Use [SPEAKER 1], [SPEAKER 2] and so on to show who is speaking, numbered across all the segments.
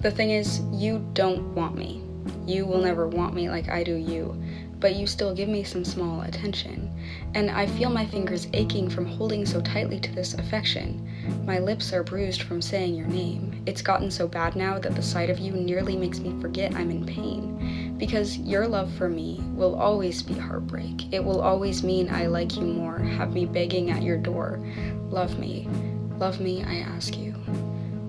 [SPEAKER 1] The thing is, you don't want me. You will never want me like I do you, but you still give me some small attention, and I feel my fingers aching from holding so tightly to this affection. My lips are bruised from saying your name. It's gotten so bad now that the sight of you nearly makes me forget I'm in pain, because your love for me will always be heartbreak. It will always mean I like you more, have me begging at your door. Love me, I ask you,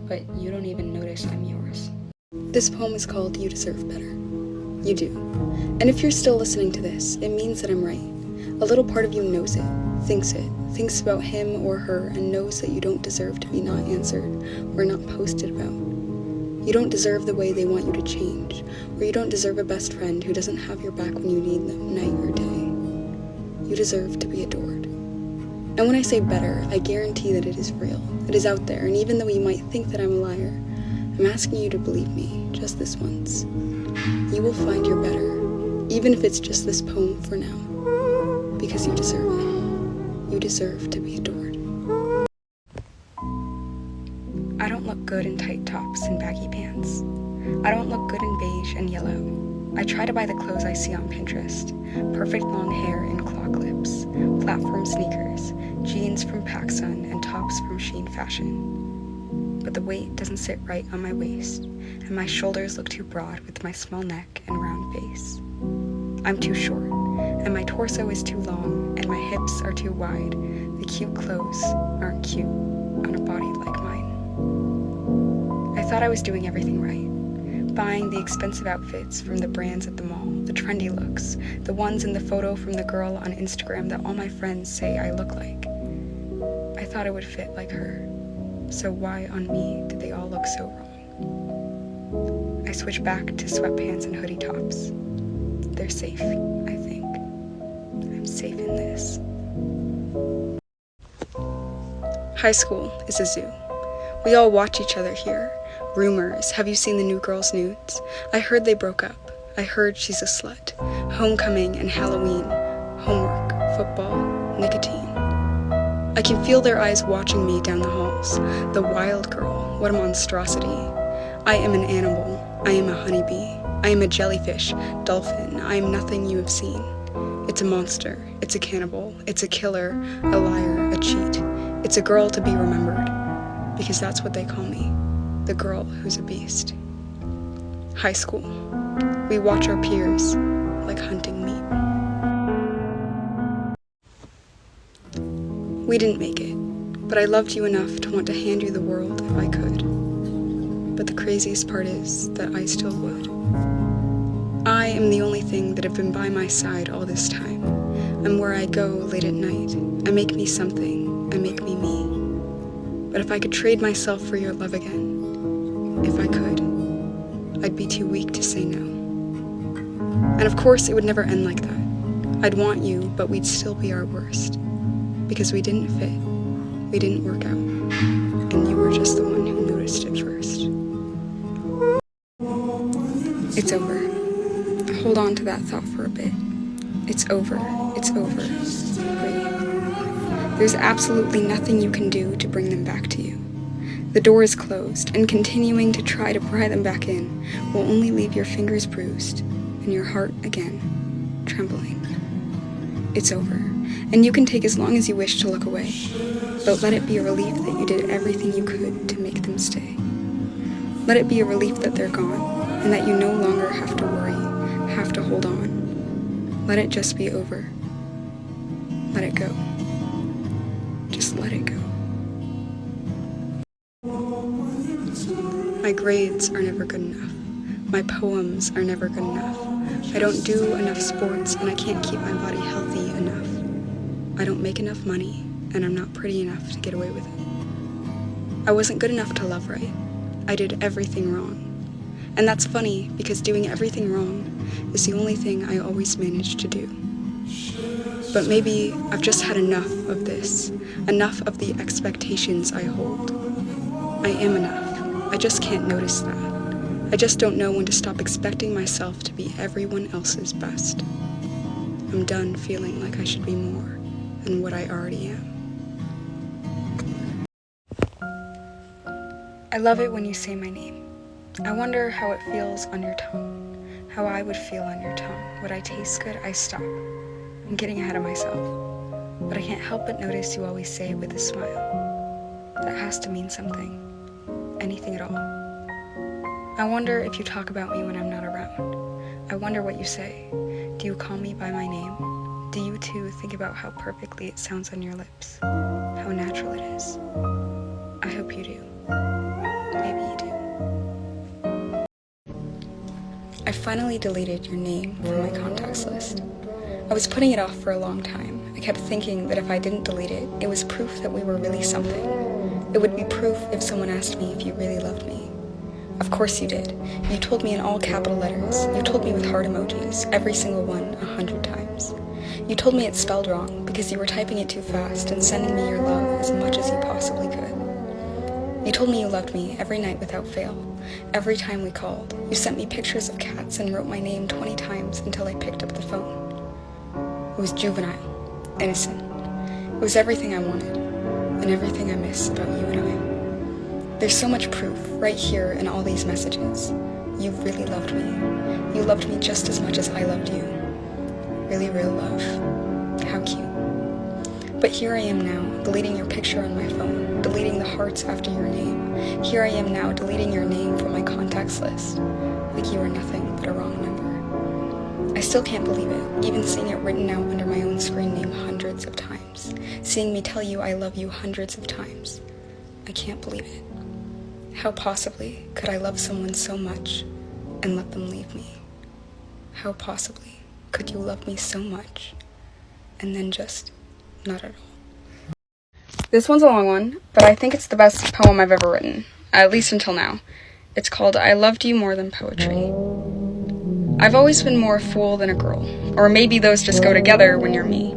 [SPEAKER 1] but you don't even notice I'm yours. This poem is called You Deserve Better. You do. And if you're still listening to this, it means that I'm right. A little part of you knows it, thinks about him or her, and knows that you don't deserve to be not answered or not posted about. You don't deserve the way they want you to change, or you don't deserve a best friend who doesn't have your back when you need them, night or day. You deserve to be adored. And when I say better, I guarantee that it is real. It is out there, and even though you might think that I'm a liar, I'm asking you to believe me, just this once. You will find your better, even if it's just this poem for now, because you deserve it. You deserve to be adored. I don't look good in tight tops and baggy pants. I don't look good in beige and yellow. I try to buy the clothes I see on Pinterest. Perfect long hair and claw clips, platform sneakers, jeans from PacSun, and tops from Shein Fashion. But the weight doesn't sit right on my waist, and my shoulders look too broad with my small neck and round face. I'm too short, and my torso is too long, and my hips are too wide. The cute clothes aren't cute on a body like mine. I thought I was doing everything right, buying the expensive outfits from the brands at the mall, the trendy looks, the ones in the photo from the girl on Instagram that all my friends say I look like. I thought I would fit like her. So why on me did they all look so wrong? I switch back to sweatpants and hoodie tops. They're safe, I think. I'm safe in this. High school is a zoo. We all watch each other here. Rumors, have you seen the new girl's nudes? I heard they broke up. I heard she's a slut. Homecoming and Halloween. Homework, football, nicotine. I can feel their eyes watching me down the halls. The wild girl, what a monstrosity. I am an animal. I am a honeybee. I am a jellyfish, dolphin. I am nothing you have seen. It's a monster. It's a cannibal. It's a killer, a liar, a cheat. It's a girl to be remembered, because that's what they call me, the girl who's a beast. High school. We watch our peers like hunting meat. We didn't make it, but I loved you enough to want to hand you the world if I could. But the craziest part is that I still would. I am the only thing that have been by my side all this time. I'm where I go late at night. I make me something. I make me me. But if I could trade myself for your love again, if I could, I'd be too weak to say no. And of course it would never end like that. I'd want you, but we'd still be our worst. Because we didn't fit, we didn't work out, and you were just the one who noticed it first. It's over. Hold on to that thought for a bit. It's over. It's over. Breathe. There's absolutely nothing you can do to bring them back to you. The door is closed, and continuing to try to pry them back in will only leave your fingers bruised, and your heart, again, trembling. It's over, and you can take as long as you wish to look away, but let it be a relief that you did everything you could to make them stay. Let it be a relief that they're gone, and that you no longer have to worry, have to hold on. Let it just be over. Let it go. Just let it go. My grades are never good enough. My poems are never good enough. I don't do enough sports, and I can't keep my body healthy enough. I don't make enough money, and I'm not pretty enough to get away with it. I wasn't good enough to love right. I did everything wrong. And that's funny, because doing everything wrong is the only thing I always manage to do. But maybe I've just had enough of this, enough of the expectations I hold. I am enough. I just can't notice that. I just don't know when to stop expecting myself to be everyone else's best. I'm done feeling like I should be more than what I already am. I love it when you say my name. I wonder how it feels on your tongue, how I would feel on your tongue. Would I taste good? I stop. I'm getting ahead of myself. But I can't help but notice you always say it with a smile. That has to mean something. Anything at all. I wonder if you talk about me when I'm not around. I wonder what you say. Do you call me by my name? Do you too think about how perfectly it sounds on your lips? How natural it is? I hope you do. Maybe you do. I finally deleted your name from my contacts list. I was putting it off for a long time. I kept thinking that if I didn't delete it, it was proof that we were really something. It would be proof if someone asked me if you really loved me. Of course you did. You told me in all capital letters. You told me with heart emojis, every single one, 100 times. You told me it spelled wrong because you were typing it too fast and sending me your love as much as you possibly could. You told me you loved me every night without fail. Every time we called, you sent me pictures of cats and wrote my name 20 times until I picked up the phone. It was juvenile, innocent. It was everything I wanted, and everything I miss about you and I. There's so much proof right here in all these messages. You really loved me. You loved me just as much as I loved you. Really real love. How cute. But here I am now, deleting your picture on my phone, deleting the hearts after your name. Here I am now, deleting your name from my contacts list, like you were nothing but a wrong number. I still can't believe it, even seeing it written out under my own screen name hundreds of times, seeing me tell you I love you hundreds of times. I can't believe it. How possibly could I love someone so much and let them leave me? How possibly could you love me so much and then just not at all? This one's a long one, but I think it's the best poem I've ever written, at least until now. It's called I Loved You More Than Poetry. I've always been more a fool than a girl, or maybe those just go together when you're me.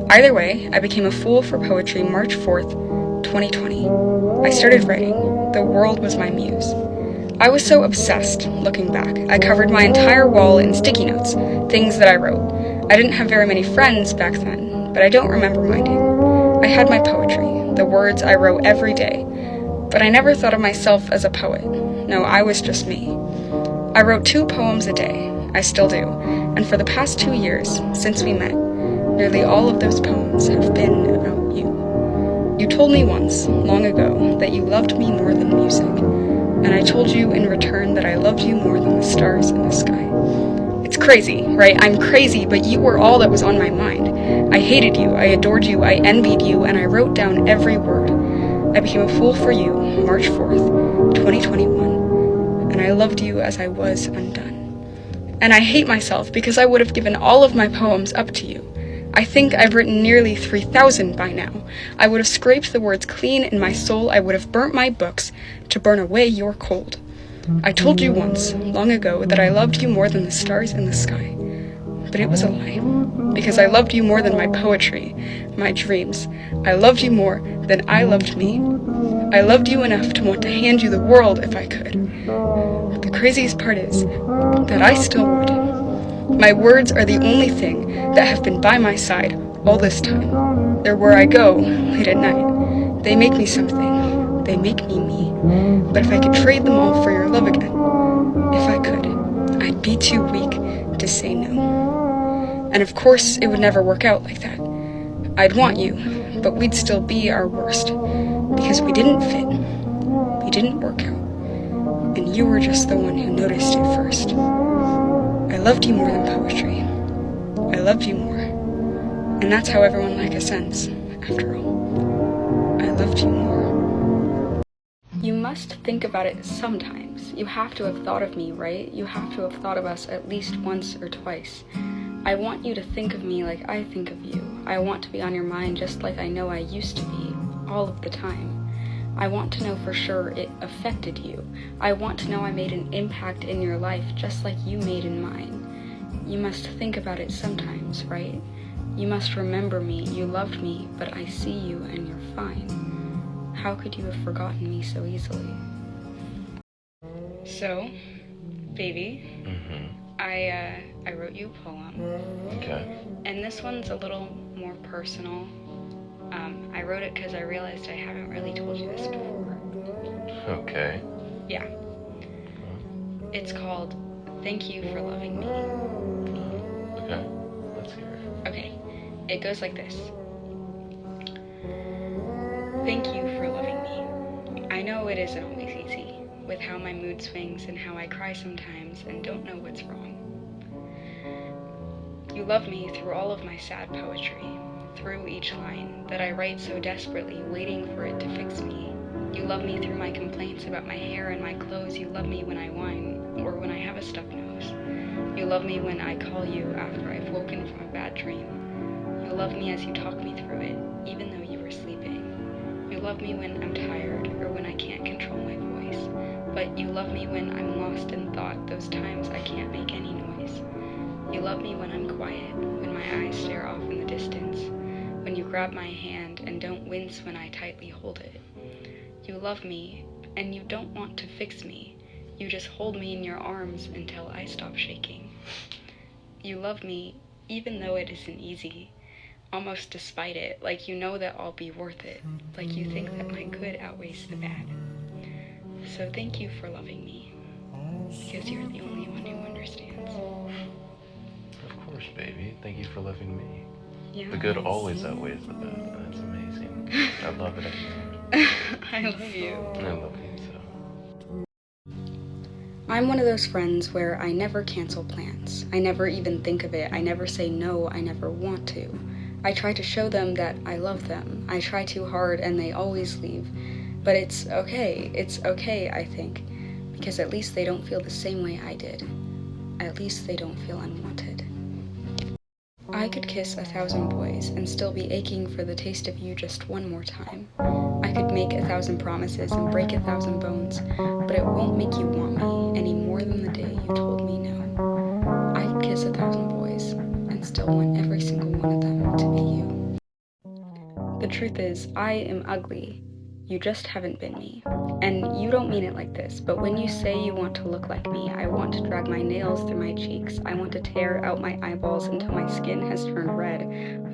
[SPEAKER 1] Either way, I became a fool for poetry March 4th, 2020. I started writing. The world was my muse. I was so obsessed, looking back. I covered my entire wall in sticky notes, things that I wrote. I didn't have very many friends back then, but I don't remember minding. I had my poetry, the words I wrote every day, but I never thought of myself as a poet. No, I was just me. I wrote 2 poems a day. I still do, and for the past 2 years, since we met, nearly all of those poems have been about you. You told me once, long ago, that you loved me more than music, and I told you in return that I loved you more than the stars in the sky. It's crazy, right? I'm crazy, but you were all that was on my mind. I hated you, I adored you, I envied you, and I wrote down every word. I became a fool for you, March 4th, 2021, and I loved you as I was undone. And I hate myself because I would have given all of my poems up to you. I think I've written nearly 3,000 by now. I would have scraped the words clean in my soul. I would have burnt my books to burn away your cold. I told you once, long ago, that I loved you more than the stars in the sky. But it was a lie, because I loved you more than my poetry, my dreams. I loved you more than I loved me. I loved you enough to want to hand you the world if I could. But the craziest part is that I still would. My words are the only thing that have been by my side all this time. They're where I go late at night. They make me something. They make me me. But if I could trade them all for your love again, if I could, I'd be too weak to say no. And of course, it would never work out like that. I'd want you, but we'd still be our worst, because we didn't fit. We didn't work out. And you were just the one who noticed it first. I loved you more than poetry. I loved you more. And that's how everyone like us ends, after all. I loved you more. You must think about it sometimes. You have to have thought of me, right? You have to have thought of us at least once or twice. I want you to think of me like I think of you. I want to be on your mind just like I know I used to be, all of the time. I want to know for sure it affected you. I want to know I made an impact in your life just like you made in mine. You must think about it sometimes, right? You must remember me. You loved me, but I see you and you're fine. How could you have forgotten me so easily? So, baby, I wrote you a poem.
[SPEAKER 2] Okay.
[SPEAKER 1] And this one's a little more personal. I wrote it because I realized I haven't really told you this before.
[SPEAKER 2] Okay.
[SPEAKER 1] Yeah. It's called Thank You for Loving Me.
[SPEAKER 2] Okay, let's hear it.
[SPEAKER 1] Okay, it goes like this. Thank you for loving me. I know it isn't always easy, with how my mood swings and how I cry sometimes and don't know what's wrong. You love me through all of my sad poetry, through each line that I write so desperately, waiting for it to fix me. You love me through my complaints about my hair and my clothes. You love me when I whine, or when I have a stuffed nose. You love me when I call you after I've woken from a bad dream. You love me as you talk me through it, even though you were sleeping. You love me when I'm tired, or when I can't control my voice. But you love me when I'm lost in thought, those times I can't make any noise. You love me when I'm quiet, when my eyes stare off in the distance, when you grab my hand and don't wince when I tightly hold it. You love me, and you don't want to fix me. You just hold me in your arms until I stop shaking. You love me, even though it isn't easy, almost despite it, like you know that I'll be worth it, like you think that my good outweighs the bad. So thank you for loving me, because you're the only one who understands.
[SPEAKER 2] Of course, baby. Thank you for loving me.
[SPEAKER 1] Yeah.
[SPEAKER 2] The good always outweighs the bad. That's amazing. I love it.
[SPEAKER 1] I love you.
[SPEAKER 2] I love you so.
[SPEAKER 1] I'm one of those friends where I never cancel plans. I never even think of it. I never say no. I never want to. I try to show them that I love them. I try too hard and they always leave. But it's okay. It's okay, I think. Because at least they don't feel the same way I did. At least they don't feel unwanted. I could kiss 1,000 boys and still be aching for the taste of you just one more time. I could make 1,000 promises and break 1,000 bones, but it won't make you want me any more than the day you told me no. I could kiss 1,000 boys and still want every single one of them to be you. The truth is, I am ugly. You just haven't been me. And you don't mean it like this, but when you say you want to look like me, I want to drag my nails through my cheeks. I want to tear out my eyeballs until my skin has turned red.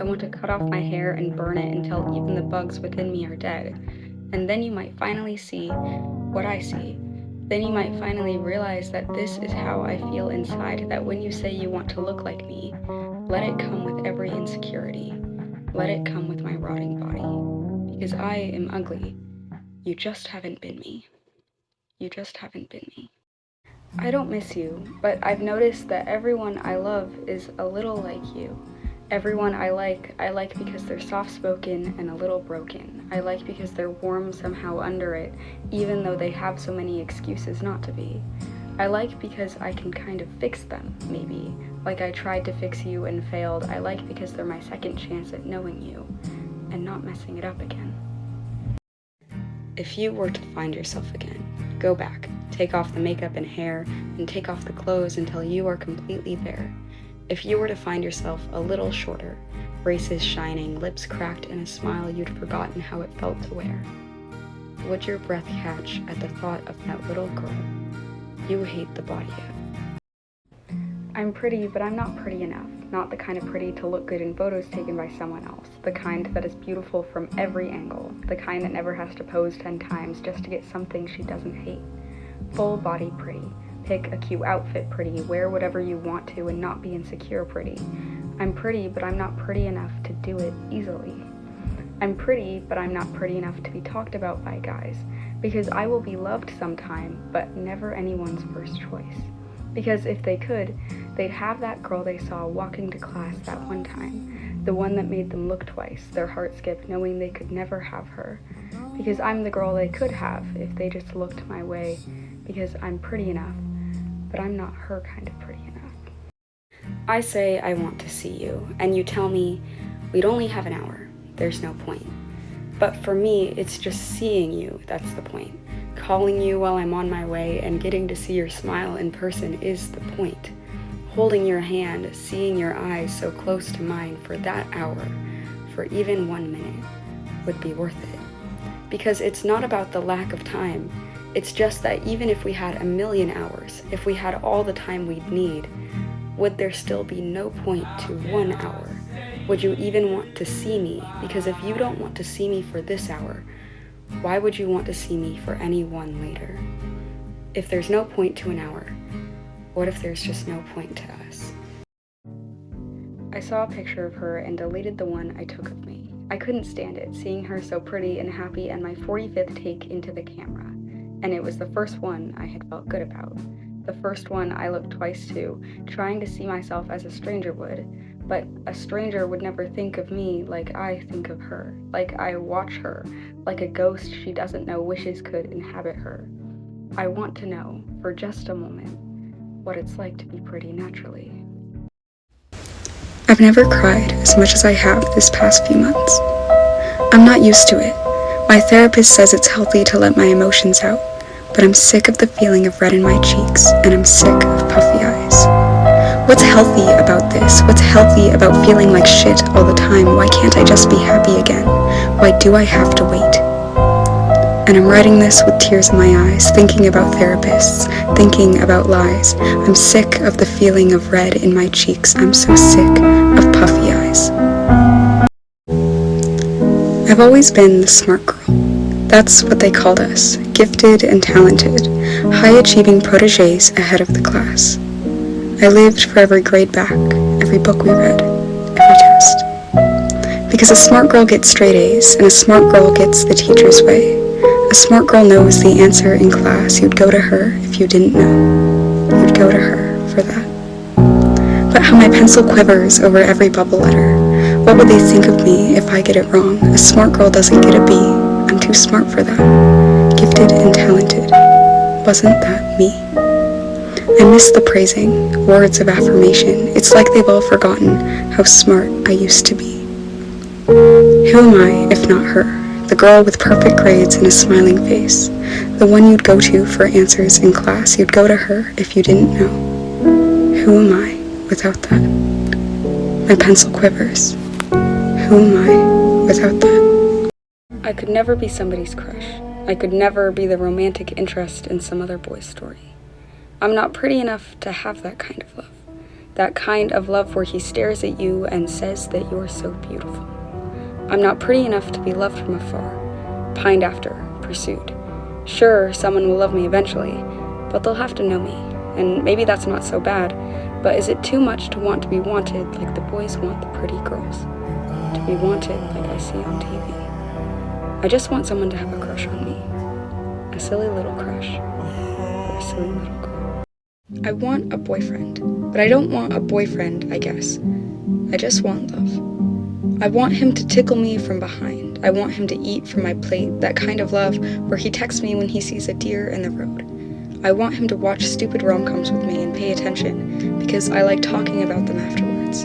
[SPEAKER 1] I want to cut off my hair and burn it until even the bugs within me are dead. And then you might finally see what I see. Then you might finally realize that this is how I feel inside, that when you say you want to look like me, let it come with every insecurity. Let it come with my rotting body. Because I am ugly. You just haven't been me. You just haven't been me. I don't miss you, but I've noticed that everyone I love is a little like you. Everyone I like because they're soft-spoken and a little broken. I like because they're warm somehow under it, even though they have so many excuses not to be. I like because I can kind of fix them, maybe. Like I tried to fix you and failed. I like because they're my second chance at knowing you and not messing it up again. If you were to find yourself again, go back, take off the makeup and hair, and take off the clothes until you are completely bare. If you were to find yourself a little shorter, braces shining, lips cracked, and a smile you'd forgotten how it felt to wear, would your breath catch at the thought of that little girl you hate the body of? I'm pretty, but I'm not pretty enough. Not the kind of pretty to look good in photos taken by someone else. The kind that is beautiful from every angle. The kind that never has to pose 10 times just to get something she doesn't hate. Full body pretty. Pick a cute outfit pretty. Wear whatever you want to and not be insecure pretty. I'm pretty, but I'm not pretty enough to do it easily. I'm pretty, but I'm not pretty enough to be talked about by guys. Because I will be loved sometime, but never anyone's first choice. Because if they could, they'd have that girl they saw walking to class that one time, the one that made them look twice, their heart skip, knowing they could never have her. Because I'm the girl they could have if they just looked my way, because I'm pretty enough, but I'm not her kind of pretty enough. I say I want to see you, and you tell me, we'd only have an hour, there's no point. But for me, it's just seeing you, that's the point. Calling you while I'm on my way and getting to see your smile in person is the point. Holding your hand, seeing your eyes so close to mine for that hour, for even 1 minute, would be worth it. Because it's not about the lack of time, it's just that even if we had 1,000,000 hours, if we had all the time we'd need, would there still be no point to 1 hour? Would you even want to see me? Because if you don't want to see me for this hour, why would you want to see me for any one later? If there's no point to an hour, What if there's just no point to us? I saw a picture of her and deleted the one I took of me. I couldn't stand it, seeing her so pretty and happy and my 45th take into the camera. And it was the first one I had felt good about. The first one I looked twice to, trying to see myself as a stranger would. But a stranger would never think of me like I think of her, like I watch her, like a ghost she doesn't know wishes could inhabit her. I want to know, for just a moment, what it's like to be pretty naturally. I've never cried as much as I have this past few months. I'm not used to it. My therapist says it's healthy to let my emotions out, but I'm sick of the feeling of red in my cheeks, and I'm sick of puffy eyes. What's healthy about this? What's healthy about feeling like shit all the time? Why can't I just be happy again? Why do I have to wait? And I'm writing this with tears in my eyes, thinking about therapists, thinking about lies. I'm sick of the feeling of red in my cheeks. I'm so sick of puffy eyes. I've always been the smart girl. That's what they called us, gifted and talented, high-achieving protégés ahead of the class. I lived for every grade back, every book we read, every test. Because a smart girl gets straight A's, and a smart girl gets the teacher's way. A smart girl knows the answer in class. You'd go to her if you didn't know. You'd go to her for that. But how my pencil quivers over every bubble letter. What would they think of me if I get it wrong? A smart girl doesn't get a B. I'm too smart for that. Gifted and talented. Wasn't that me? I miss the praising, words of affirmation. It's like they've all forgotten how smart I used to be. Who am I if not her? The girl with perfect grades and a smiling face. The one you'd go to for answers in class. You'd go to her if you didn't know. Who am I without that? My pencil quivers. Who am I without that? I could never be somebody's crush. I could never be the romantic interest in some other boy's story. I'm not pretty enough to have that kind of love. That kind of love where he stares at you and says that you're so beautiful. I'm not pretty enough to be loved from afar, pined after, pursued. Sure, someone will love me eventually, but they'll have to know me, and maybe that's not so bad, but is it too much to want to be wanted like the boys want the pretty girls? To be wanted like I see on TV. I just want someone to have a crush on me. A silly little crush. For a silly little girl. I want a boyfriend, but I don't want a boyfriend, I guess. I just want love. I want him to tickle me from behind. I want him to eat from my plate, that kind of love where he texts me when he sees a deer in the road. I want him to watch stupid rom-coms with me and pay attention, because I like talking about them afterwards.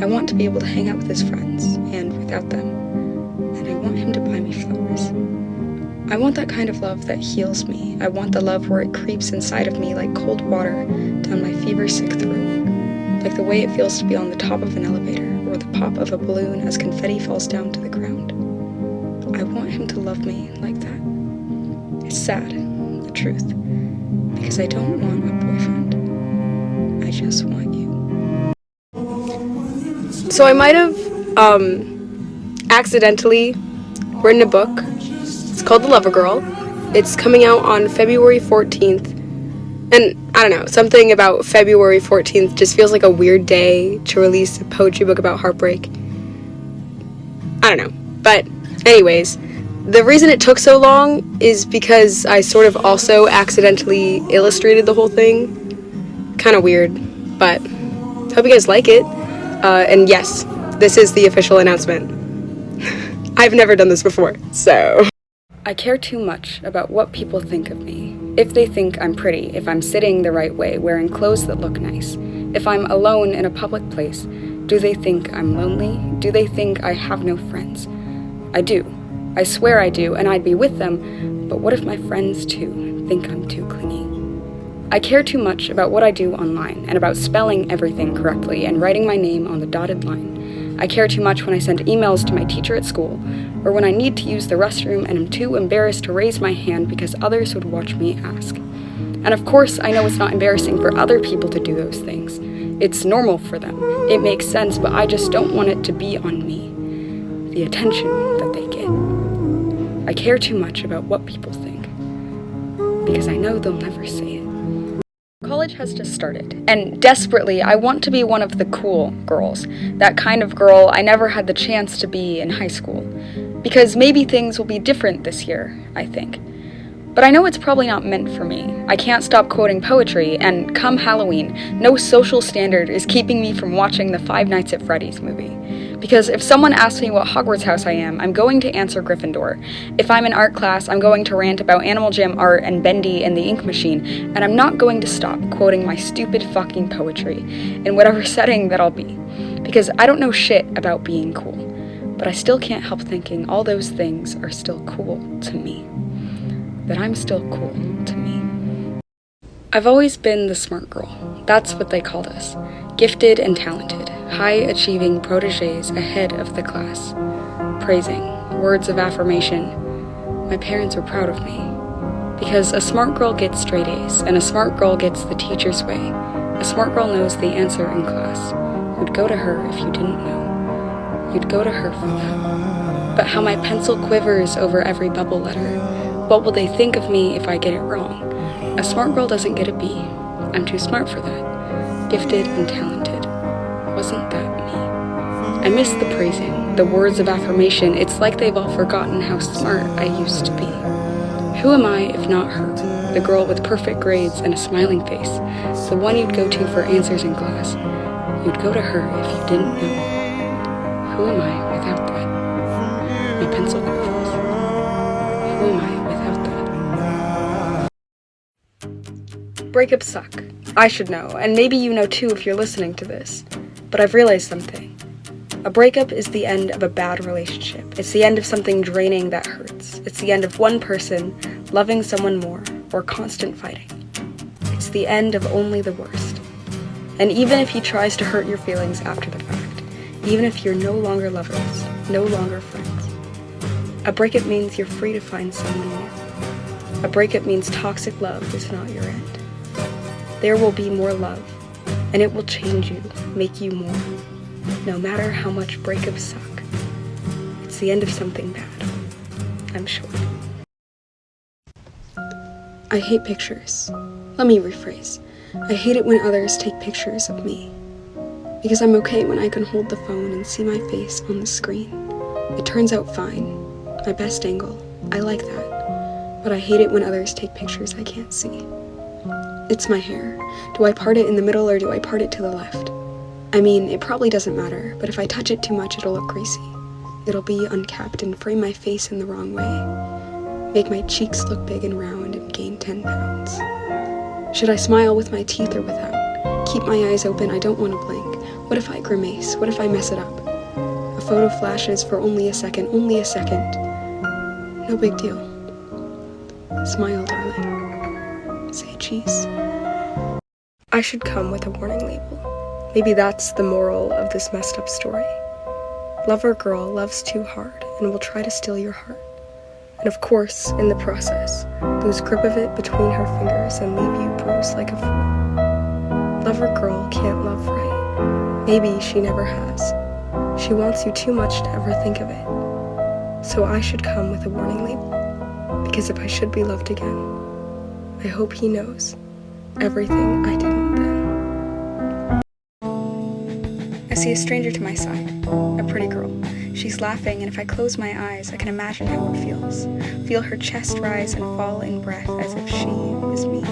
[SPEAKER 1] I want to be able to hang out with his friends, and without them. And I want him to buy me flowers. I want that kind of love that heals me. I want the love where it creeps inside of me like cold water down my fever-sick throat. Like the way it feels to be on the top of an elevator, or the pop of a balloon as confetti falls down to the ground. I want him to love me like that. It's sad, the truth, because I don't want a boyfriend. I just want you.
[SPEAKER 3] So I might have accidentally written a book. It's called The Lover Girl. It's coming out on February 14th. And I don't know, something about February 14th just feels like a weird day to release a poetry book about heartbreak. I don't know. But anyways, the reason it took so long is because I sort of also accidentally illustrated the whole thing. Kind of weird, but hope you guys like it. And yes, this is the official announcement. I've never done this before, so...
[SPEAKER 1] I care too much about what people think of me. If they think I'm pretty, if I'm sitting the right way, wearing clothes that look nice, if I'm alone in a public place, do they think I'm lonely? Do they think I have no friends? I do. I swear I do, and I'd be with them, but what if my friends too think I'm too clingy? I care too much about what I do online, and about spelling everything correctly and writing my name on the dotted line. I care too much when I send emails to my teacher at school, or when I need to use the restroom and am too embarrassed to raise my hand because others would watch me ask. And of course, I know it's not embarrassing for other people to do those things. It's normal for them. It makes sense, but I just don't want it to be on me. The attention that they get. I care too much about what people think, because I know they'll never say it. College college has just started, and desperately I want to be one of the cool girls, that kind of girl I never had the chance to be in high school, because maybe things will be different this year, I think. But I know it's probably not meant for me. I can't stop quoting poetry, and come Halloween, no social standard is keeping me from watching the Five Nights at Freddy's movie. Because if someone asks me what Hogwarts house I am, I'm going to answer Gryffindor. If I'm in art class, I'm going to rant about Animal Jam art and Bendy and the Ink Machine, and I'm not going to stop quoting my stupid fucking poetry in whatever setting that I'll be. Because I don't know shit about being cool, but I still can't help thinking all those things are still cool to me. That I'm still cool to me. I've always been the smart girl. That's what they called us. Gifted and talented, high-achieving protégés ahead of the class. Praising, words of affirmation. My parents were proud of me. Because a smart girl gets straight A's, and a smart girl gets the teacher's way. A smart girl knows the answer in class. You'd go to her if you didn't know. You'd go to her for that. But how my pencil quivers over every bubble letter. What will they think of me if I get it wrong? A smart girl doesn't get a B. I'm too smart for that. Gifted and talented. Wasn't that me? I miss the praising, the words of affirmation. It's like they've all forgotten how smart I used to be. Who am I if not her? The girl with perfect grades and a smiling face. The one you'd go to for answers in class. You'd go to her if you didn't know. Who am I without that? My pencil quivers. Who am I without that? Breakups suck. I should know, and maybe you know too if you're listening to this. But I've realized something. A breakup is the end of a bad relationship. It's the end of something draining that hurts. It's the end of one person loving someone more, or constant fighting. It's the end of only the worst. And even if he tries to hurt your feelings after the fact, even if you're no longer lovers, no longer friends, a breakup means you're free to find someone new. A breakup means toxic love is not your end. There will be more love, and it will change you, make you more. No matter how much breakups suck, it's the end of something bad, I'm sure. I hate pictures. Let me rephrase. I hate it when others take pictures of me. Because I'm okay when I can hold the phone and see my face on the screen. It turns out fine. My best angle. I like that. But I hate it when others take pictures I can't see. It's my hair. Do I part it in the middle or do I part it to the left? I mean, it probably doesn't matter, but if I touch it too much, it'll look greasy. It'll be unkept and frame my face in the wrong way. Make my cheeks look big and round and gain 10 pounds. Should I smile with my teeth or without? Keep my eyes open, I don't want to blink. What if I grimace? What if I mess it up? A photo flashes for only a second. No big deal. Smile, darling. Say cheese. I should come with a warning label. Maybe that's the moral of this messed up story. Lover girl loves too hard and will try to steal your heart. And of course, in the process, lose grip of it between her fingers and leave you bruised like a fool. Lover girl can't love right. Maybe she never has. She wants you too much to ever think of it. So I should come with a warning label. Because if I should be loved again, I hope he knows everything I didn't then. I see a stranger to my side, a pretty girl. She's laughing, and if I close my eyes, I can imagine how it feels. Feel her chest rise and fall in breath as if she is me.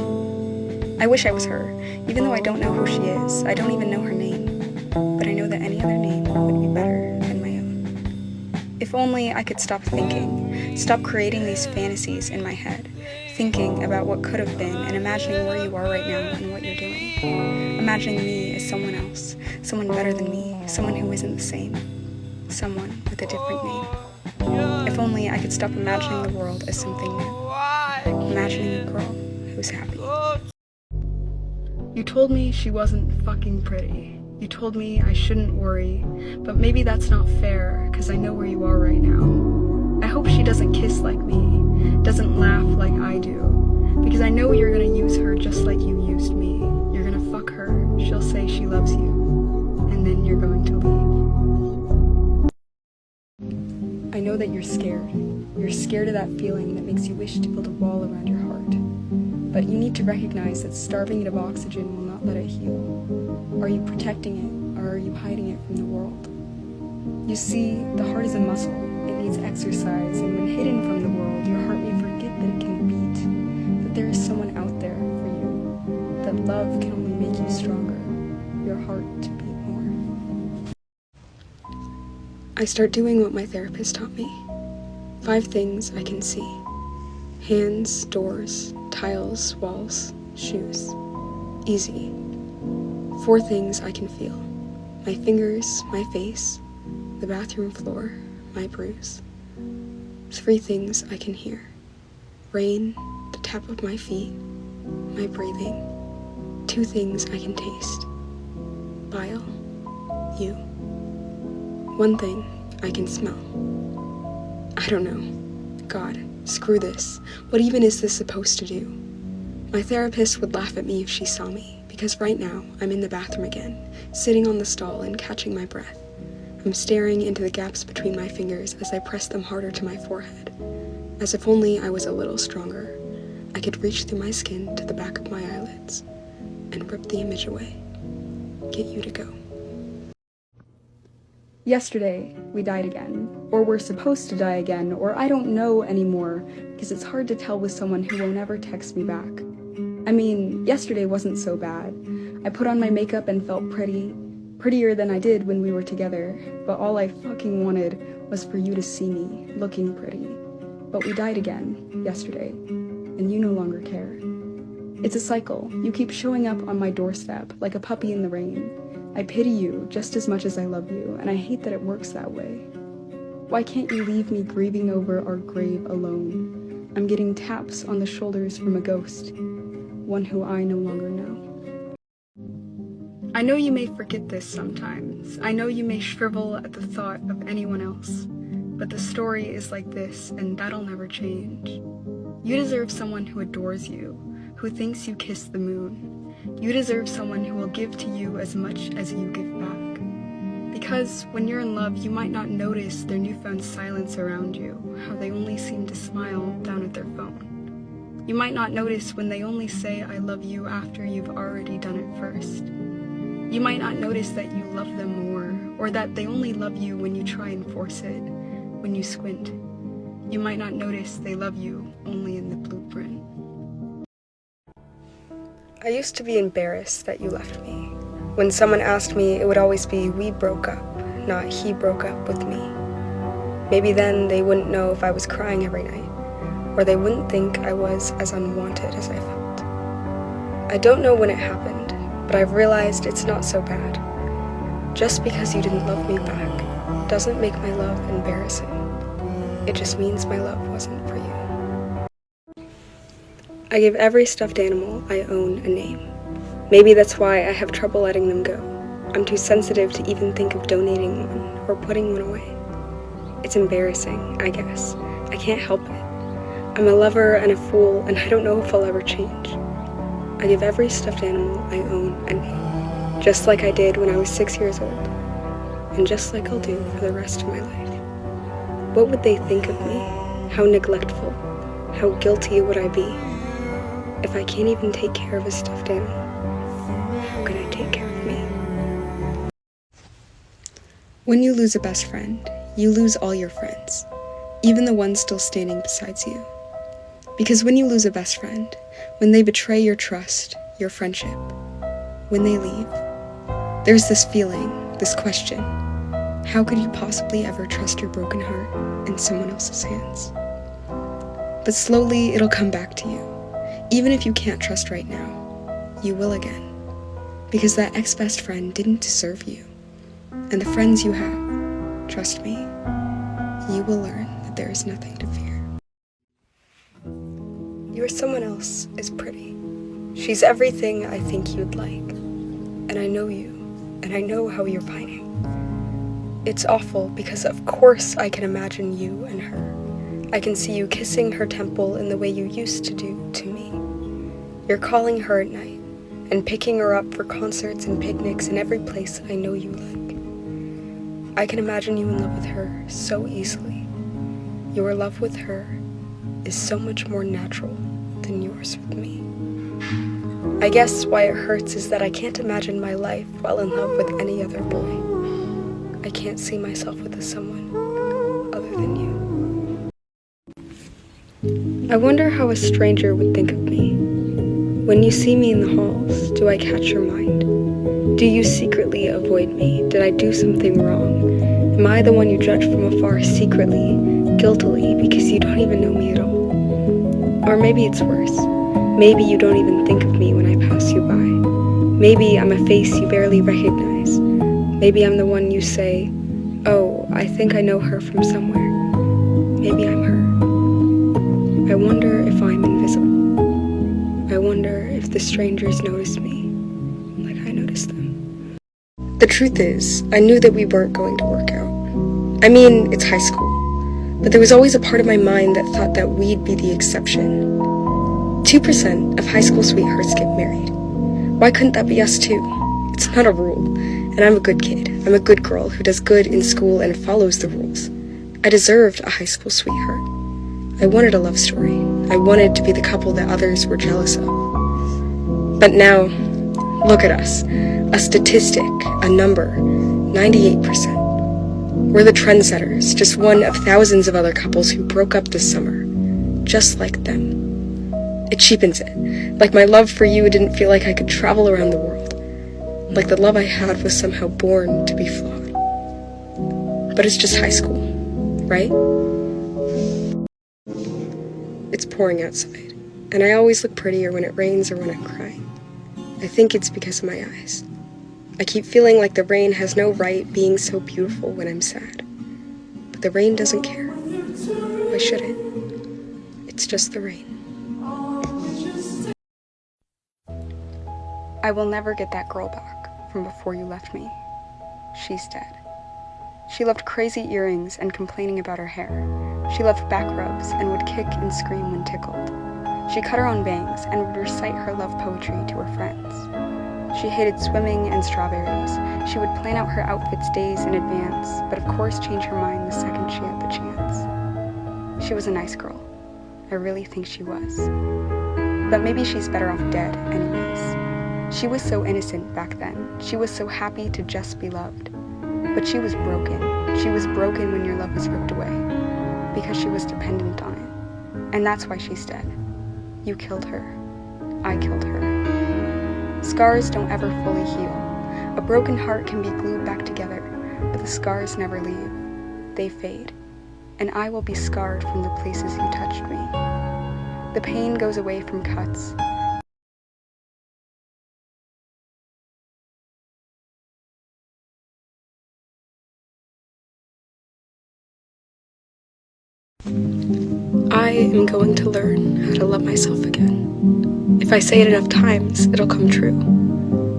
[SPEAKER 1] I wish I was her, even though I don't know who she is. I don't even know her name. But I know that any other name would be better than my own. If only I could stop thinking, stop creating these fantasies in my head, thinking about what could have been and imagining where you are right now and what you're doing. Imagining me as someone else, someone better than me, someone who isn't the same, someone with a different name. If only I could stop imagining the world as something new, imagining a girl who's happy. You told me she wasn't fucking pretty. You told me I shouldn't worry, but maybe that's not fair, cause I know where you are right now. I hope she doesn't kiss like me, doesn't laugh like I do, because I know you're gonna use her just like you used me. You're gonna fuck her, she'll say she loves you, and then you're going to leave. I know that you're scared. You're scared of that feeling that makes you wish to build a wall around your heart. but you need to recognize that starving it of oxygen will not let it heal. Are you protecting it, or are you hiding it from the world? You see, the heart is a muscle. It needs exercise, and when hidden from the world, your heart may forget that it can beat, that there is someone out there for you, that love can only make you stronger, your heart to beat more.
[SPEAKER 3] I start doing what my therapist taught me. 5 things I can see. Hands, doors, tiles, walls, shoes. Easy. 4 things I can feel. My fingers, my face, the bathroom floor, my bruise. 3 things I can hear. Rain, the tap of my feet, my breathing. 2 things I can taste. Bile, you. 1 thing I can smell. I don't know. God, screw this. What even is this supposed to do? My therapist would laugh at me if she saw me, because right now I'm in the bathroom again, sitting on the stall and catching my breath. I'm staring into the gaps between my fingers as I press them harder to my forehead. As if only I was a little stronger, I could reach through my skin to the back of my eyelids and rip the image away. Get you to go.
[SPEAKER 1] Yesterday, we died again, or we're supposed to die again, or I don't know anymore, because it's hard to tell with someone who won't ever text me back. I mean, yesterday wasn't so bad. I put on my makeup and felt prettier than I did when we were together, but all I fucking wanted was for you to see me, looking pretty. But we died again, yesterday, and you no longer care. It's a cycle. You keep showing up on my doorstep, like a puppy in the rain. I pity you just as much as I love you, and I hate that it works that way. Why can't you leave me grieving over our grave alone? I'm getting taps on the shoulders from a ghost, one who I no longer know. I know you may forget this sometimes. I know you may shrivel at the thought of anyone else, but the story is like this, and that'll never change. You deserve someone who adores you, who thinks you kiss the moon. You deserve someone who will give to you as much as you give back. Because when you're in love, you might not notice their newfound silence around you, how they only seem to smile down at their phone. You might not notice when they only say I love you after you've already done it first. You might not notice that you love them more, or that they only love you when you try and force it, when you squint. You might not notice they love you only in the blueprint.
[SPEAKER 3] I used to be embarrassed that you left me. When someone asked me, it would always be we broke up, not he broke up with me. Maybe then they wouldn't know if I was crying every night, or they wouldn't think I was as unwanted as I felt. I don't know when it happened, but I've realized it's not so bad. Just because you didn't love me back doesn't make my love embarrassing. It just means my love wasn't for you. I give every stuffed animal I own a name. Maybe that's why I have trouble letting them go. I'm too sensitive to even think of donating one or putting one away. It's embarrassing, I guess. I can't help it. I'm a lover and a fool, and I don't know if I'll ever change. I give every stuffed animal I own a name, just like I did when I was 6 years old, and just like I'll do for the rest of my life. What would they think of me? How neglectful, how guilty would I be? If I can't even take care of a stuffed animal, how can I take care of me? When you lose a best friend, you lose all your friends, even the ones still standing beside you. Because when you lose a best friend, when they betray your trust, your friendship, when they leave, there's this feeling, this question: how could you possibly ever trust your broken heart in someone else's hands? But slowly it'll come back to you. Even if you can't trust right now, you will again. Because that ex-best friend didn't deserve you. And the friends you have, trust me, you will learn that there is nothing to fear. Your someone else is pretty. She's everything I think you'd like. And I know you, and I know how you're pining. It's awful because of course I can imagine you and her. I can see you kissing her temple in the way you used to do to me. You're calling her at night and picking her up for concerts and picnics in every place I know you like. I can imagine you in love with her so easily. Your love with her is so much more natural than yours with me. I guess why it hurts is that I can't imagine my life while in love with any other boy. I can't see myself with someone other than you. I wonder how a stranger would think of me. When you see me in the halls, do I catch your mind? Do you secretly avoid me? Did I do something wrong? Am I the one you judge from afar secretly, guiltily, because you don't even know me at all? Or maybe it's worse. Maybe you don't even think of me when I pass you by. Maybe I'm a face you barely recognize. Maybe I'm the one you say, oh, I think I know her from somewhere. Maybe I'm her. I wonder if I'm invisible. I wonder if the strangers notice me like I notice them. The truth is, I knew that we weren't going to work out. I mean, it's high school. But there was always a part of my mind that thought that we'd be the exception. 2% of high school sweethearts get married. Why couldn't that be us too? It's not a rule, and I'm a good kid. I'm a good girl who does good in school and follows the rules. I deserved a high school sweetheart. I wanted a love story. I wanted to be the couple that others were jealous of. But now, look at us. A statistic, a number, 98%. We're the trendsetters, just one of thousands of other couples who broke up this summer, just like them. It cheapens it. Like my love for you didn't feel like I could travel around the world. Like the love I had was somehow born to be flawed. But it's just high school, right? It's pouring outside, and I always look prettier when it rains or when I'm crying. I think it's because of my eyes. I keep feeling like the rain has no right being so beautiful when I'm sad. But the rain doesn't care. Why should it? It's just the rain.
[SPEAKER 1] I will never get that girl back from before you left me. She's dead. She loved crazy earrings and complaining about her hair. She loved back rubs and would kick and scream when tickled. She cut her own bangs and would recite her love poetry to her friends. She hated swimming and strawberries. She would plan out her outfits days in advance, but of course change her mind the second she had the chance. She was a nice girl. I really think she was. But maybe she's better off dead anyways. She was so innocent back then. She was so happy to just be loved. But she was broken. She was broken when your love was ripped away, because she was dependent on it. And that's why she's dead. You killed her. I killed her. Scars don't ever fully heal. A broken heart can be glued back together, but the scars never leave. They fade. And I will be scarred from the places you touched me. The pain goes away from cuts.
[SPEAKER 3] I am going to learn how to love myself again. If I say it enough times, it'll come true.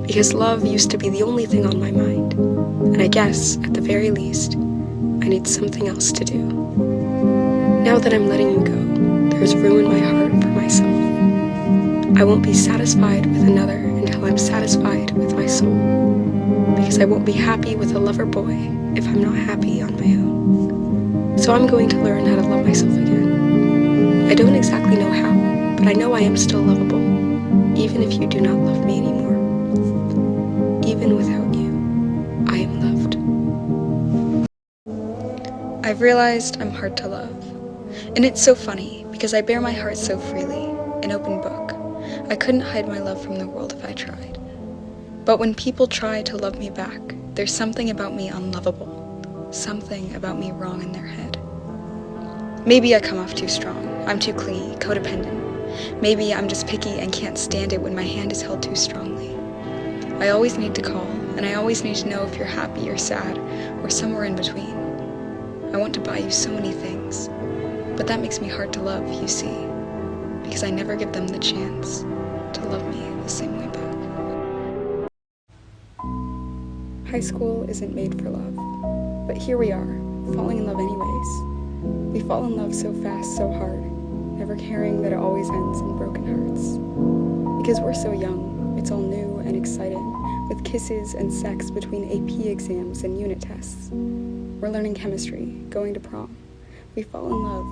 [SPEAKER 3] Because love used to be the only thing on my mind. And I guess, at the very least, I need something else to do. Now that I'm letting you go, there's room in my heart for myself. I won't be satisfied with another until I'm satisfied with my soul. Because I won't be happy with a lover boy if I'm not happy on my own. So I'm going to learn how to love myself again. I don't exactly know how, but I know I am still lovable, even if you do not love me anymore. Even without you, I am loved. I've realized I'm hard to love. And it's so funny, because I bare my heart so freely, an open book. I couldn't hide my love from the world if I tried. But when people try to love me back, there's something about me unlovable. Something about me wrong in their head. Maybe I come off too strong. I'm too clingy, codependent. Maybe I'm just picky and can't stand it when my hand is held too strongly. I always need to call, and I always need to know if you're happy or sad, or somewhere in between. I want to buy you so many things, but that makes me hard to love, you see, because I never give them the chance to love me the same way back. High school isn't made for love, but here we are, falling in love anyways. We fall in love so fast, so hard, never caring that it always ends in broken hearts. Because we're so young, it's all new and exciting, with kisses and sex between AP exams and unit tests. We're learning chemistry, going to prom. We fall in love,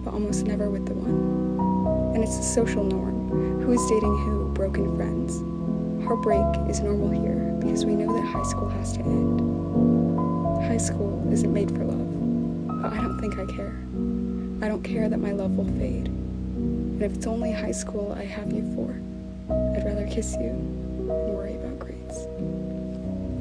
[SPEAKER 3] but almost never with the one. And it's a social norm. Who's dating who?
[SPEAKER 1] broken friends. Heartbreak is normal here because we know that high school has to end. High school isn't made for love, but I don't think I care. I don't care that my love will fade. And if it's only high school I have you for, I'd rather kiss you than worry about grades.